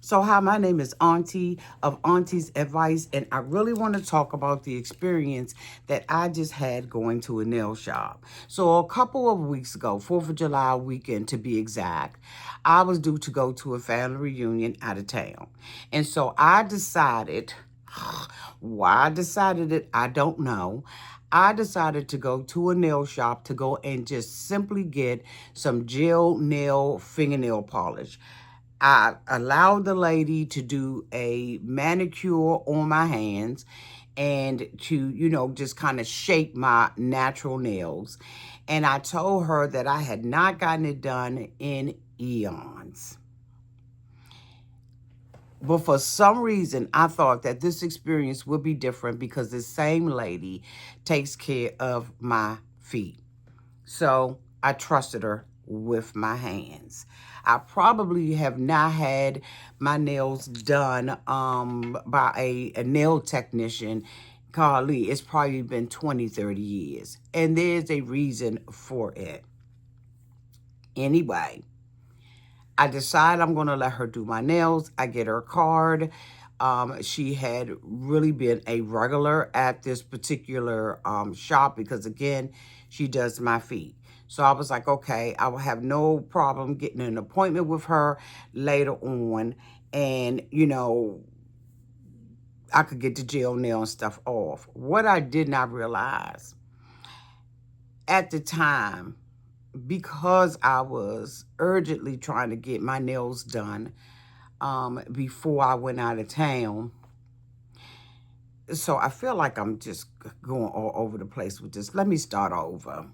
So hi, my name is Auntie of Auntie's Advice, and I really want to talk about the experience that I just had going to a nail shop. So a couple of weeks ago, 4th of July weekend to be exact, I was due to go to a family reunion out of town. And so I decided, why I decided it, I don't know. I decided to go to a nail shop to go and just simply get some gel nail fingernail polish. I allowed the lady to do a manicure on my hands and to, just kind of shape my natural nails. And I told her that I had not gotten it done in eons. But for some reason, I thought that this experience would be different because the same lady takes care of my feet. So I trusted her with my hands. I probably have not had my nails done by a nail technician. Golly, it's probably been 20, 30 years. And there's a reason for it. Anyway, I decide I'm going to let her do my nails. I get her card. She had really been a regular at this particular shop because, again, she does my feet. So I was like, okay, I will have no problem getting an appointment with her later on. And, I could get the gel nail and stuff off. What I did not realize at the time, because I was urgently trying to get my nails done before I went out of town. So I feel like I'm just going all over the place with this. Let me start over.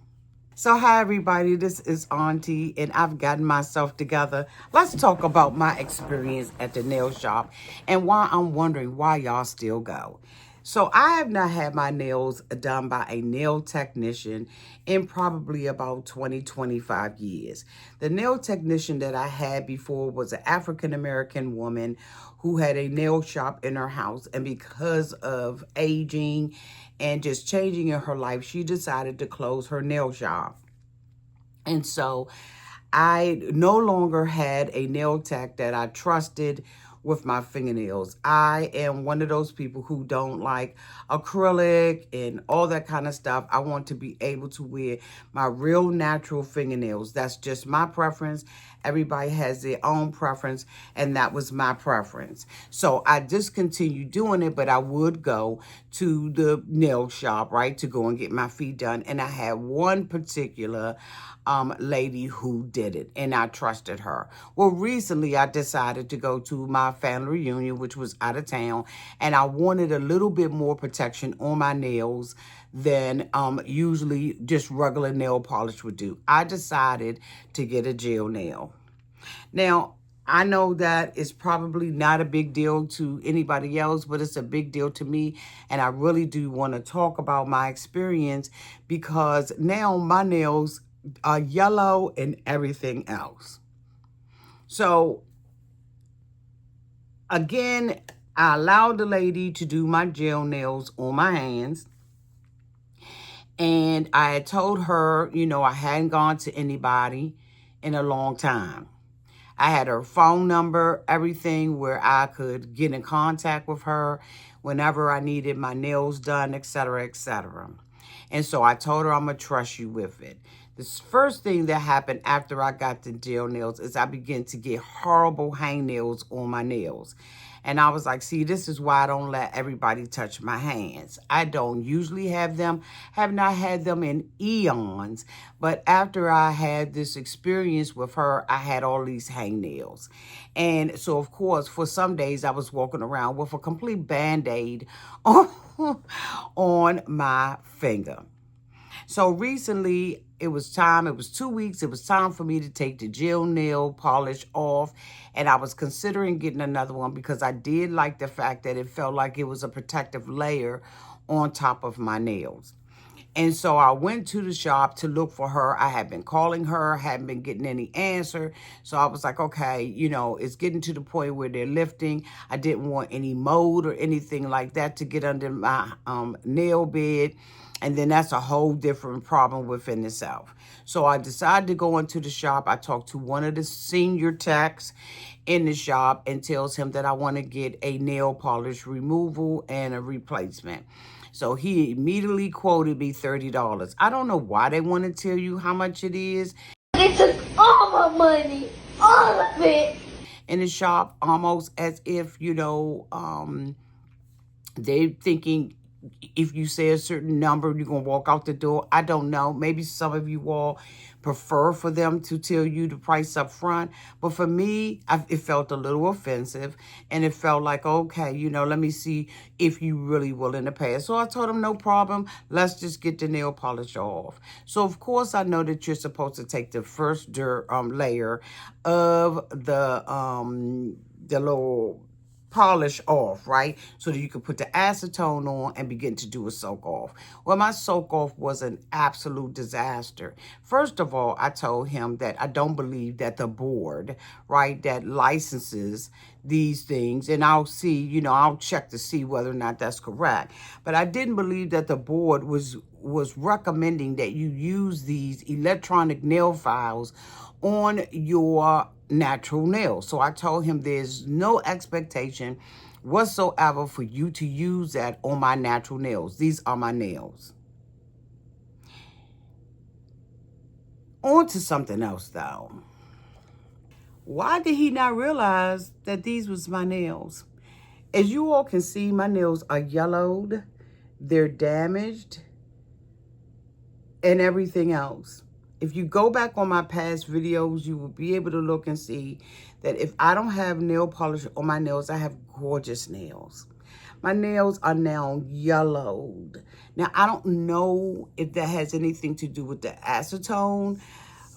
So hi everybody, this is Auntie and I've gotten myself together. Let's talk about my experience at the nail shop and why I'm wondering why y'all still go. So I have not had my nails done by a nail technician in probably about 20, 25 years. The nail technician that I had before was an African-American woman who had a nail shop in her house, and because of aging and just changing in her life, she decided to close her nail shop. And so I no longer had a nail tech that I trusted with my fingernails. I am one of those people who don't like acrylic and all that kind of stuff. I want to be able to wear my real natural fingernails. That's just my preference. Everybody has their own preference, and that was my preference. So I discontinued doing it, but I would go to the nail shop, right, to go and get my feet done. And I had one particular lady who did it, and I trusted her. Well, recently I decided to go to my family reunion, which was out of town, and I wanted a little bit more protection on my nails than usually just regular nail polish would do. I decided to get a gel nail. Now, I know that it's probably not a big deal to anybody else, but it's a big deal to me. And I really do want to talk about my experience because now my nails are yellow and everything else. So, again, I allowed the lady to do my gel nails on my hands. And I had told her, I hadn't gone to anybody in a long time. I had her phone number, everything where I could get in contact with her whenever I needed my nails done, etc., etc. And so I told her I'm going to trust you with it. The first thing that happened after I got the gel nails is I began to get horrible hangnails on my nails. And I was like, see, this is why I don't let everybody touch my hands. I don't usually have them, have not had them in eons. But after I had this experience with her, I had all these hangnails. And so, of course, for some days I was walking around with a complete Band-Aid on my finger. So recently, it was 2 weeks, it was time for me to take the gel nail polish off, and I was considering getting another one because I did like the fact that it felt like it was a protective layer on top of my nails. And so I went to the shop to look for her. I had been calling her, hadn't been getting any answer. So I was like, okay, you know, it's getting to the point where they're lifting. I didn't want any mold or anything like that to get under my nail bed. And then that's a whole different problem within itself. So I decided to go into the shop. I talked to one of the senior techs in the shop and tells him that I want to get a nail polish removal and a replacement. So he immediately quoted me $30. I don't know why they want to tell you how much it is. They took all my money, all of it. In the shop, almost as if, you know, they're thinking if you say a certain number, you're going to walk out the door. I don't know. Maybe some of you all prefer for them to tell you the price up front. But for me, it felt a little offensive. And it felt like, okay, you know, let me see if you really willing to pay it. So I told them, no problem. Let's just get the nail polish off. So, of course, I know that you're supposed to take the first layer of the little polish off, right? So that you can put the acetone on and begin to do a soak off. Well, my soak off was an absolute disaster. First of all, I told him that I don't believe that the board, right, that licenses these things, and I'll see, you know, I'll check to see whether or not that's correct. But I didn't believe that the board was recommending that you use these electronic nail files on your natural nails. So I told him there's no expectation whatsoever for you to use that on my natural nails. These are my nails. On to something else though. Why did he not realize that these was my nails? As you all can see, my nails are yellowed, they're damaged, and everything else. If you go back on my past videos, you will be able to look and see that if I don't have nail polish on my nails, I have gorgeous nails. My nails are now yellowed. Now, I don't know if that has anything to do with the acetone.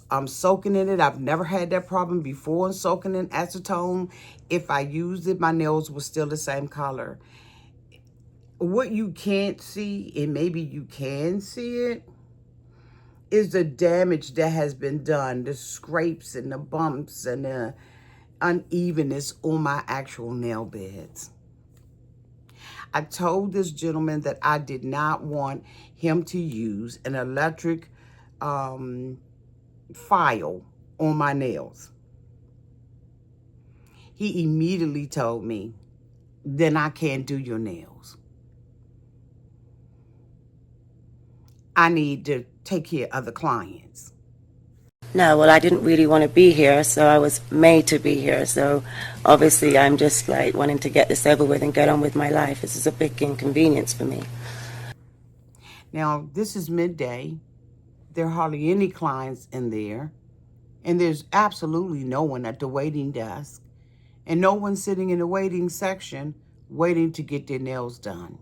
I'm soaking in it. I've never had that problem before in soaking in acetone. If I used it, my nails were still the same color. What you can't see, and maybe you can see it, is the damage that has been done, the scrapes and the bumps and the unevenness on my actual nail beds. I told this gentleman that I did not want him to use an electric file on my nails. He immediately told me, then I can't do your nails. I need to take care of the clients. No, well, I didn't really want to be here, so I was made to be here. So obviously I'm just like wanting to get this over with and get on with my life. This is a big inconvenience for me. Now, this is midday. There are hardly any clients in there. And there's absolutely no one at the waiting desk. And no one sitting in the waiting section waiting to get their nails done.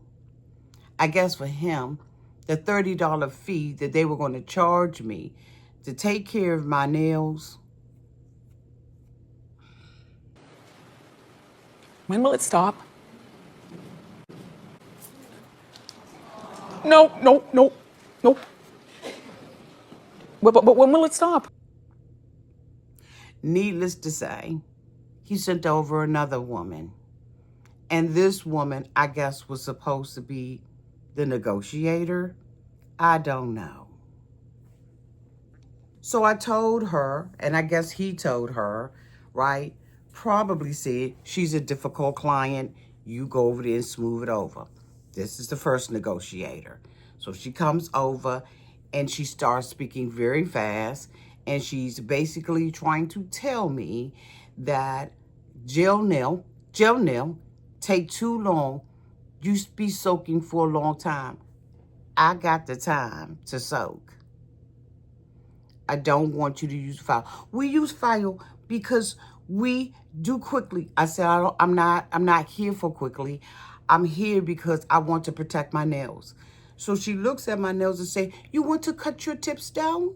I guess for him, the $30 fee that they were going to charge me to take care of my nails. When will it stop? No. But when will it stop? Needless to say, he sent over another woman. And this woman, I guess, was supposed to be the negotiator. I don't know. So I told her, and I guess he told her, right? Probably said, she's a difficult client. You go over there and smooth it over. This is the first negotiator. So she comes over and she starts speaking very fast. And she's basically trying to tell me that gel nail take too long. You be soaking for a long time. I got the time to soak. I don't want you to use file. We use file because we do quickly. I said I'm not here for quickly. I'm here because I want to protect my nails. So she looks at my nails and say, "You want to cut your tips down?"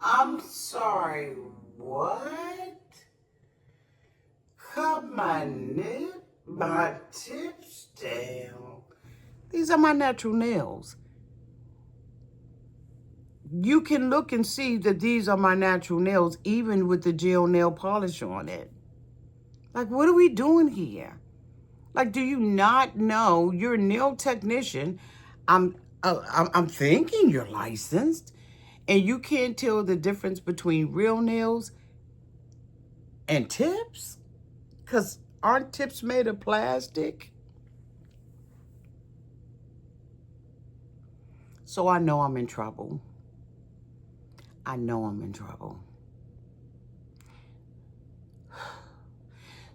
I'm sorry, what? Cut my nips? my tips down. These are my natural nails. You can look and see that these are my natural nails, even with the gel nail polish on it. Like, what are we doing here? Like, do you not know you're a nail technician? I'm thinking you're licensed, and you can't tell the difference between real nails and tips? Because aren't tips made of plastic? So I know I'm in trouble. I know I'm in trouble.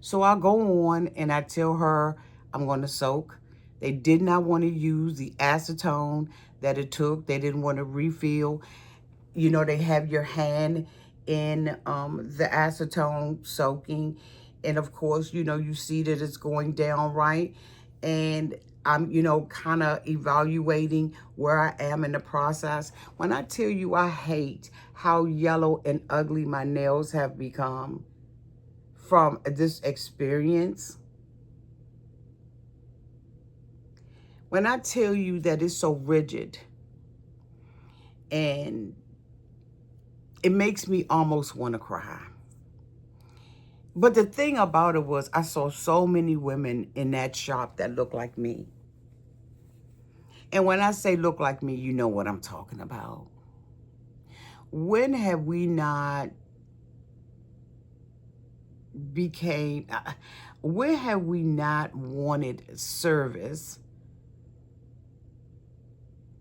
So I go on and I tell her I'm going to soak. They did not want to use the acetone that it took. They didn't want to refill. You know, they have your hand in the acetone soaking. And of course, you know, you see that it's going down right. And I'm, you know, kind of evaluating where I am in the process. When I tell you I hate how yellow and ugly my nails have become from this experience. When I tell you that it's so rigid and it makes me almost want to cry. But the thing about it was I saw so many women in that shop that look like me. And when I say look like me, you know what I'm talking about. When have we not when have we not wanted service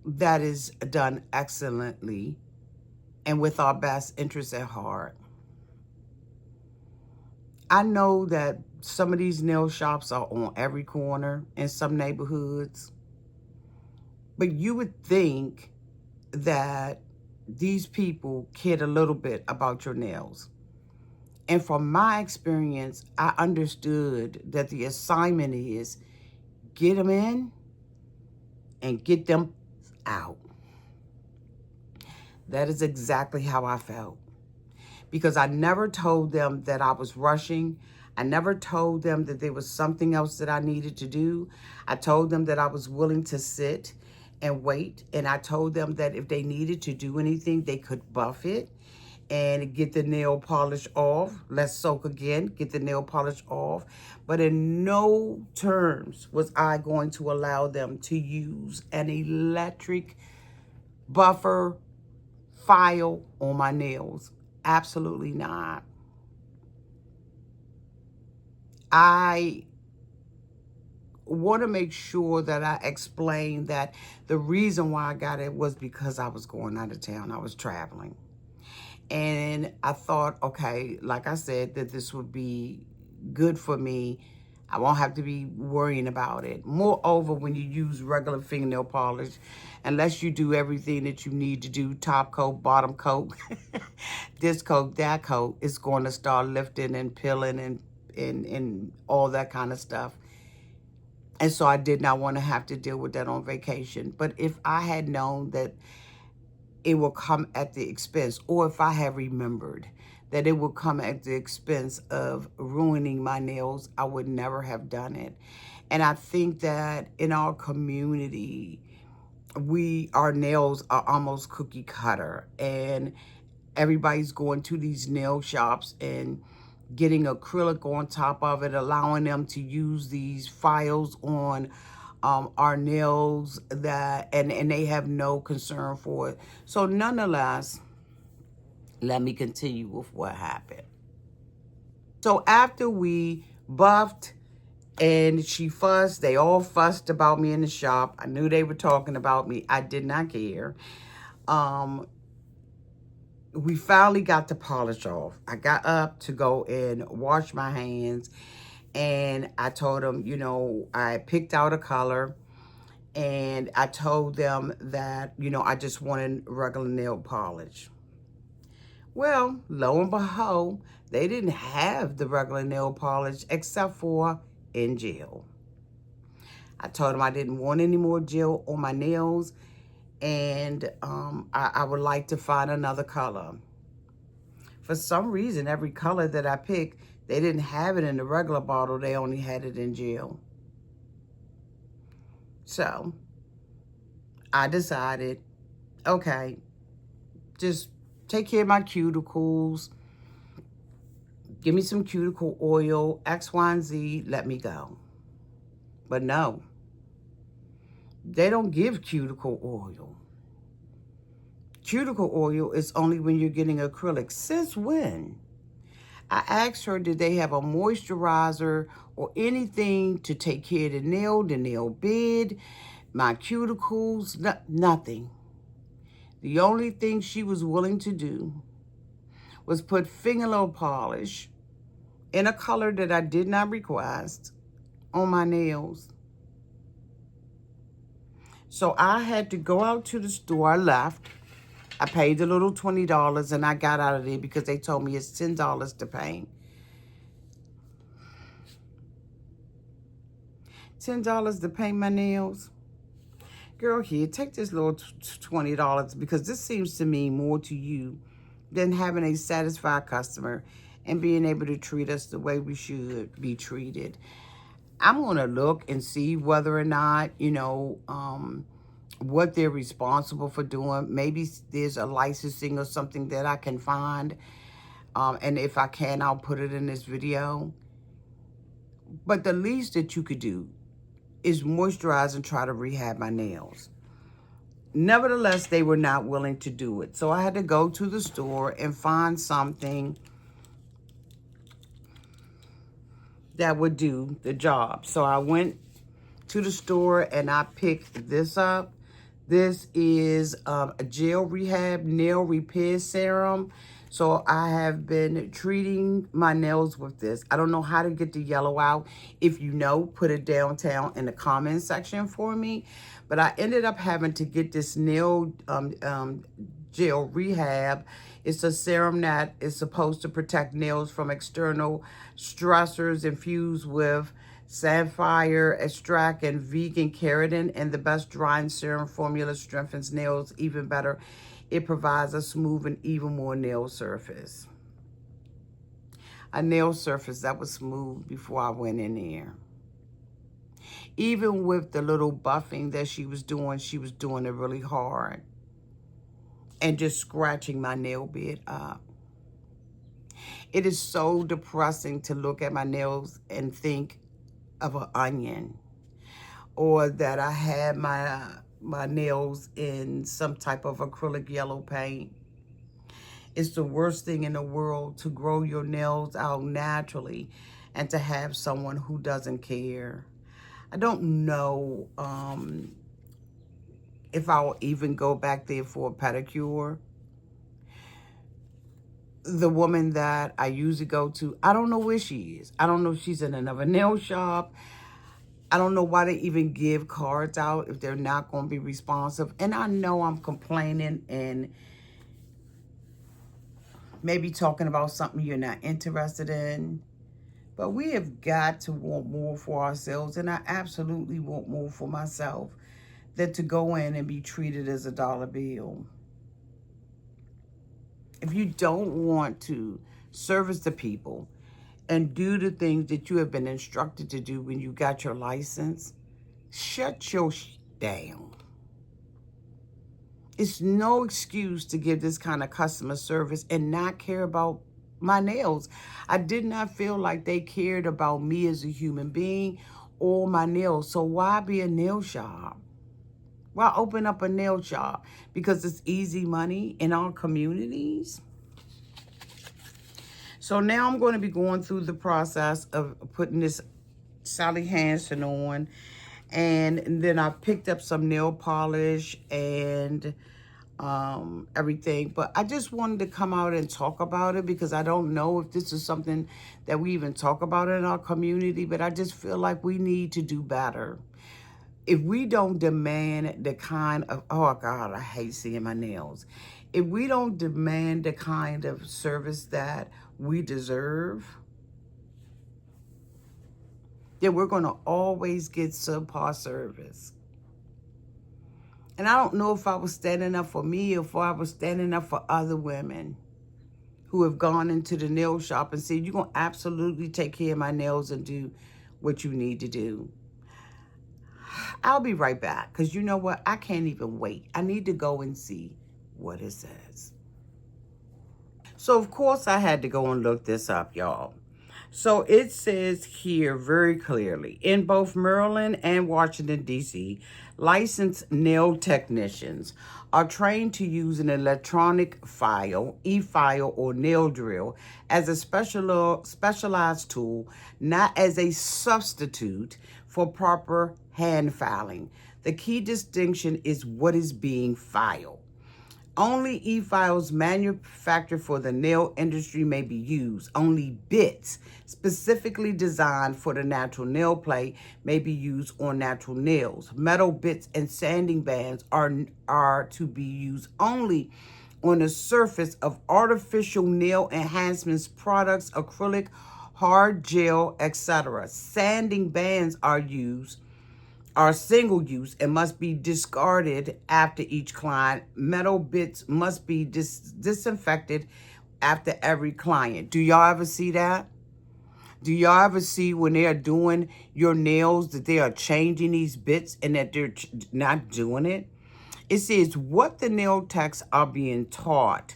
that is done excellently and with our best interests at heart? I know that some of these nail shops are on every corner in some neighborhoods, but you would think that these people cared a little bit about your nails. And from my experience, I understood that the assignment is get them in and get them out. That is exactly how I felt. Because I never told them that I was rushing. I never told them that there was something else that I needed to do. I told them that I was willing to sit and wait. And I told them that if they needed to do anything, they could buff it and get the nail polish off. Let's soak again, get the nail polish off. But in no terms was I going to allow them to use an electric buffer file on my nails. Absolutely not. I want to make sure that I explain that the reason why I got it was because I was going out of town. I was traveling. And I thought, okay, like I said, that this would be good for me. I won't have to be worrying about it. Moreover, when you use regular fingernail polish, unless you do everything that you need to do, top coat, bottom coat, this coat, that coat, it's going to start lifting and peeling and all that kind of stuff. And so I did not want to have to deal with that on vacation. But if I had known that it will come at the expense, or if I had remembered that it would come at the expense of ruining my nails, I would never have done it. And I think that in our community, our nails are almost cookie cutter, and everybody's going to these nail shops and getting acrylic on top of it, allowing them to use these files on our nails and they have no concern for it. So nonetheless, let me continue with what happened. So after we buffed and she fussed, they all fussed about me in the shop. I knew they were talking about me. I did not care. We finally got the polish off. I got up to go and wash my hands, and I told them, you know, I picked out a color, and I told them that, you know, I just wanted regular nail polish. Well, lo and behold, they didn't have the regular nail polish except for in gel. I told them I didn't want any more gel on my nails, and I would like to find another color. For some reason, every color that I picked, they didn't have it in the regular bottle. They only had it in gel. So I decided, okay, just take care of my cuticles. Give me some cuticle oil, X, Y, and Z, let me go. But no, they don't give cuticle oil. Cuticle oil is only when you're getting acrylic. Since when? I asked her, did they have a moisturizer or anything to take care of the nail bed, my cuticles, nothing. The only thing she was willing to do was put fingernail polish in a color that I did not request on my nails. So I had to go out to the store. I left. I paid the little $20 and I got out of there because they told me it's $10 to pay. $10 to paint my nails. Girl, here, take this little $20 because this seems to mean more to you than having a satisfied customer and being able to treat us the way we should be treated. I'm going to look and see whether or not, what they're responsible for doing. Maybe there's a licensing or something that I can find. And if I can, I'll put it in this video. But the least that you could do is moisturize and try to rehab my nails. Nevertheless, they were not willing to do it. So I had to go to the store and find something that would do the job. So I went to the store and I picked this up. This is a gel rehab nail repair serum. So I have been treating my nails with this. I don't know how to get the yellow out. If you know, put it downtown in the comment section for me. But I ended up having to get this nail gel rehab. It's a serum that is supposed to protect nails from external stressors, infused with sapphire extract and vegan keratin, and the best drying serum formula strengthens nails even better. It provides a smooth and even more nail surface. A nail surface that was smooth before I went in there. Even with the little buffing that she was doing it really hard. And just scratching my nail bed up. It is so depressing to look at my nails and think of an onion. Or that I had my nails in some type of acrylic yellow paint. It's the worst thing in the world to grow your nails out naturally and to have someone who doesn't care. I don't know if I'll even go back there for a pedicure. The woman that I usually go to, I don't know where she is. I don't know if she's in another nail shop. I don't know why they even give cards out if they're not going to be responsive. And I know I'm complaining and maybe talking about something you're not interested in. But we have got to want more for ourselves. And I absolutely want more for myself than to go in and be treated as a dollar bill. If you don't want to service the people and do the things that you have been instructed to do when you got your license, shut your down. It's no excuse to give this kind of customer service and not care about my nails. I did not feel like they cared about me as a human being or my nails. So why be a nail shop? Why open up a nail shop? Because it's easy money in our communities. So now I'm going to be going through the process of putting this Sally Hansen on. And then I picked up some nail polish and everything. But I just wanted to come out and talk about it because I don't know if this is something that we even talk about in our community. But I just feel like we need to do better. If we don't demand the kind of, oh God, I hate seeing my nails. If we don't demand the kind of service that we deserve, then we're going to always get subpar service. And I don't know if I was standing up for me or if I was standing up for other women who have gone into the nail shop and said, you're going to absolutely take care of my nails and do what you need to do. I'll be right back, because you know what? I can't even wait. I need to go and see what it says. So, of course, I had to go and look this up, y'all. So it says here very clearly, in both Maryland and Washington, D.C., licensed nail technicians are trained to use an electronic file, e-file, or nail drill as a specialized tool, not as a substitute for proper hand filing. The key distinction is what is being filed. Only e-files manufactured for the nail industry may be used. Only bits specifically designed for the natural nail play may be used on natural nails. Metal bits and sanding bands are to be used only on the surface of artificial nail enhancements products, acrylic, hard gel, etc. Sanding bands are single use and must be discarded after each client. Metal bits must be disinfected after every client. Do y'all ever see that? Do y'all ever see when they are doing your nails that they are changing these bits and that they're not doing it? It says what the nail techs are being taught.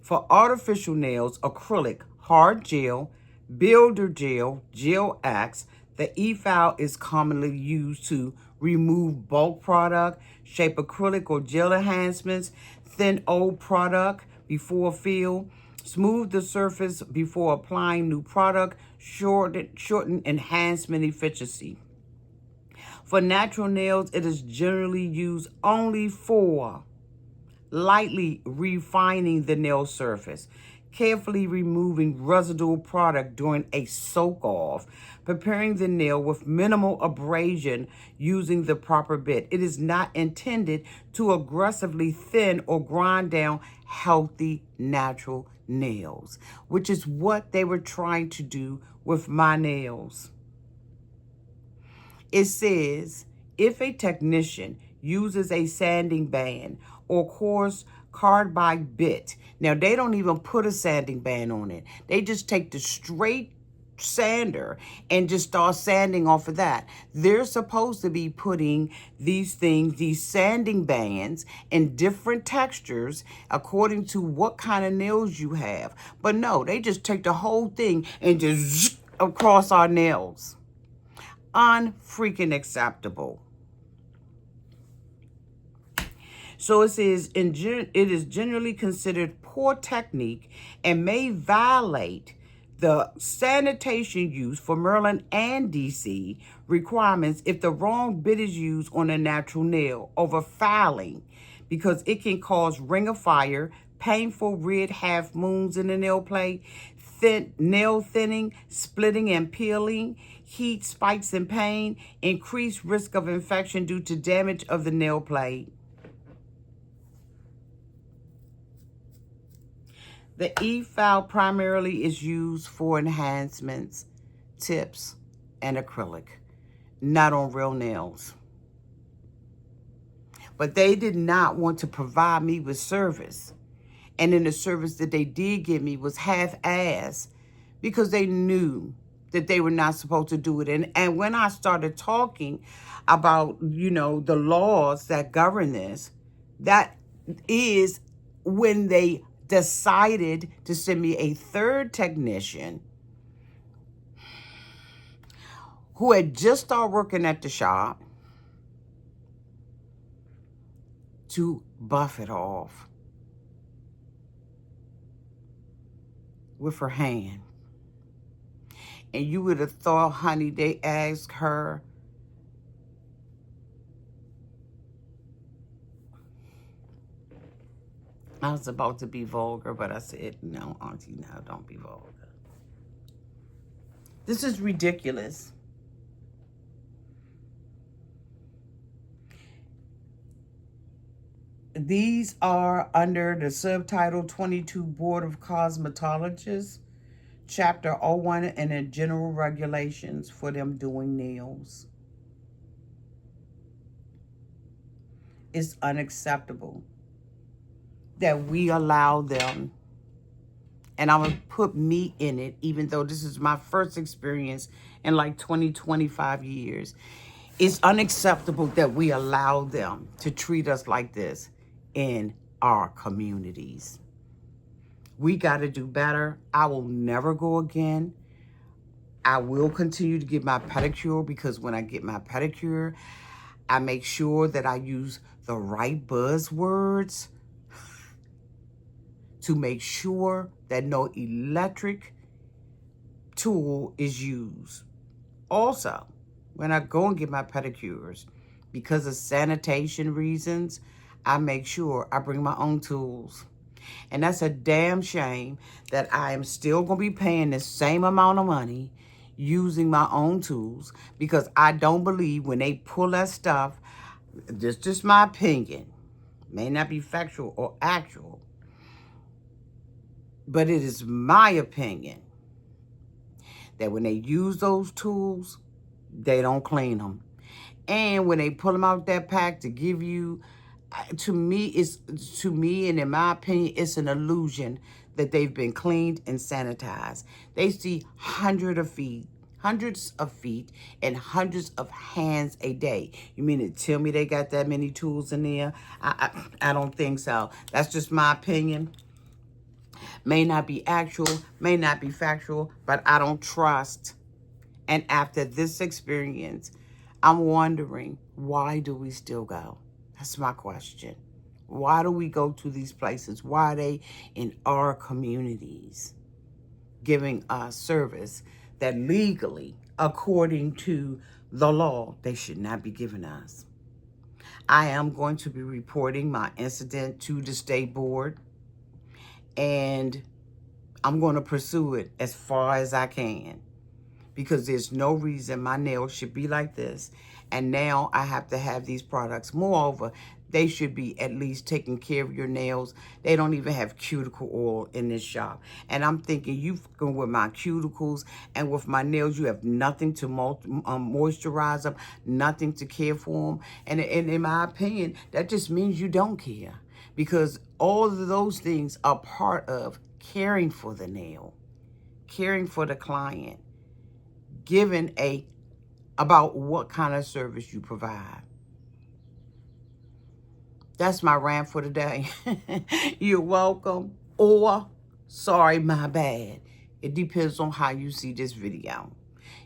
For artificial nails, acrylic, hard gel, builder gel, gel X, the e-file is commonly used to remove bulk product, shape acrylic or gel enhancements, thin old product before fill, smooth the surface before applying new product, shorten enhancement efficiency. For natural nails, it is generally used only for lightly refining the nail surface, carefully removing residual product during a soak-off, preparing the nail with minimal abrasion using the proper bit. It is not intended to aggressively thin or grind down healthy natural nails, which is what they were trying to do with my nails. It says, if a technician uses a sanding band or coarse carbide bit, now they don't even put a sanding band on it. They just take the straight sander and just start sanding off of that. They're supposed to be putting these things, these sanding bands, in different textures according to what kind of nails you have. But no, they just take the whole thing and just across our nails. Unfreaking acceptable. So it says, it is generally considered poor technique and may violate the sanitation use for Maryland and DC requirements if the wrong bit is used on a natural nail over filing, because it can cause ring of fire, painful red half moons in the nail plate, nail thinning, splitting and peeling, heat, spikes and pain, increased risk of infection due to damage of the nail plate. The e-file primarily is used for enhancements, tips, and acrylic, not on real nails. But they did not want to provide me with service. And then the service that they did give me was half-assed because they knew that they were not supposed to do it. And when I started talking about, the laws that govern this, that is when they decided to send me a third technician who had just started working at the shop to buff it off with her hand. And you would have thought, honey, they asked her I was about to be vulgar, but I said, no, Auntie, no, don't be vulgar. This is ridiculous. These are under the subtitle 22 Board of Cosmetologists, Chapter 01, and the general regulations for them doing nails. It's unacceptable that we allow them And I'm going to put me in it, even though this is my first experience in like 20, 25 years. It's unacceptable that we allow them to treat us like this in our communities. We got to do better. I will never go again. I will continue to get my pedicure, because when I get my pedicure, I make sure that I use the right buzzwords to make sure that no electric tool is used. Also, when I go and get my pedicures, because of sanitation reasons, I make sure I bring my own tools. And that's a damn shame that I am still going to be paying the same amount of money using my own tools, because I don't believe when they pull that stuff, this is just my opinion, may not be factual or actual, but it is my opinion that when they use those tools, they don't clean them. And when they pull them out that pack to give you, to me and in my opinion, it's an illusion that they've been cleaned and sanitized. They see hundreds of feet and hundreds of hands a day. You mean to tell me they got that many tools in there? I don't think so. That's just my opinion. May not be actual, may not be factual, but I don't trust. And after this experience, I'm wondering, why do we still go? That's my question. Why do we go to these places? Why are they in our communities giving us service that legally, according to the law, they should not be giving us? I am going to be reporting my incident to the state board, and I'm going to pursue it as far as I can, because there's no reason my nails should be like this, and now I have to have these products. Moreover, they should be at least taking care of your nails. They don't even have cuticle oil in this shop. And I'm thinking, you fucking with my cuticles and with my nails, you have nothing to moisturize them, nothing to care for them. And in my opinion, that just means you don't care, because all of those things are part of caring for the nail, caring for the client, given about what kind of service you provide. That's my rant for today. You're welcome, or sorry, my bad. It depends on how you see this video.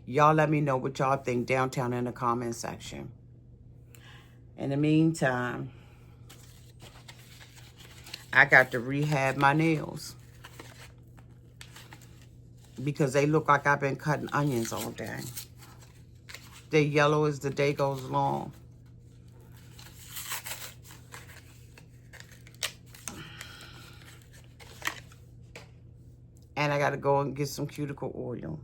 Y'all let me know what y'all think downtown in the comment section. In the meantime, I got to rehab my nails, because they look like I've been cutting onions all day. They're yellow as the day goes along. And I got to go and get some cuticle oil.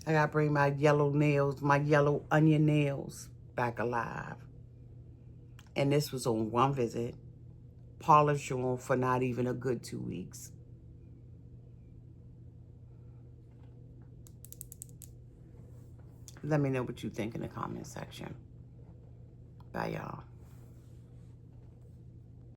I got to bring my yellow nails, my yellow onion nails back alive. And this was on one visit. Polish on for not even a good 2 weeks. Let me know what you think in the comment section. Bye, y'all.